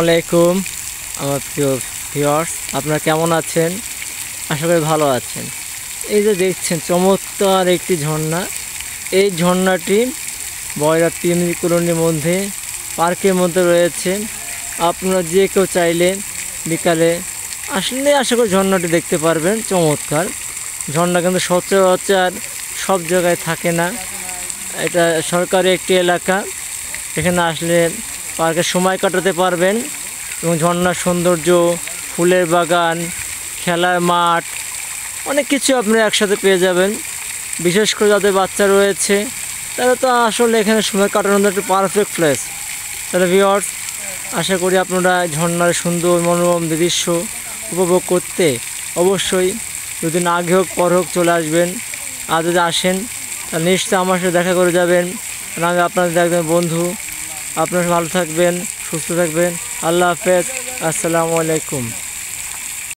আলাইকুম আমার প্রিয় ভিউয়ার্স, আপনারা কেমন আছেন? আশা করি ভালো আছেন। এই যে দেখছেন চমৎকার একটি ঝর্ণা, এই ঝর্ণাটি বয়রা পিএমজি কলোনির মধ্যে পার্কের মধ্যে রয়েছে। আপনারা যে কেউ চাইলে বিকালে আসলে আশা করি ঝর্ণাটি দেখতে পারবেন। চমৎকার ঝর্ণা, কিন্তু সচরাচর সব জায়গায় থাকে না। এটা সরকারি একটি এলাকা, এখানে আসলে পার্কে সময় কাটাতে পারবেন এবং ঝর্ণার সৌন্দর্য, ফুলের বাগান, খেলার মাঠ, অনেক কিছু আপনারা একসাথে পেয়ে যাবেন। বিশেষ করে যাদের বাচ্চা রয়েছে তারা তো আসলে এখানে সময় কাটানোর একটা পারফেক্ট প্লেস। তাহলে ভিউয়ার্স, আশা করি আপনারা ঝর্ণার সুন্দর মনোরম দৃশ্য উপভোগ করতে অবশ্যই যদি না আগে হোক পর হোক চলে আসবেন। আর যদি আসেন তাহলে নিশ্চয়ই আমার সাথে দেখা করে যাবেন, কারণ আমি আপনাদের একজন বন্ধু। আপনারা ভালো থাকবেন, সুস্থ থাকবেন। আল্লাহ হাফেজ, আসসালামু আলাইকুম।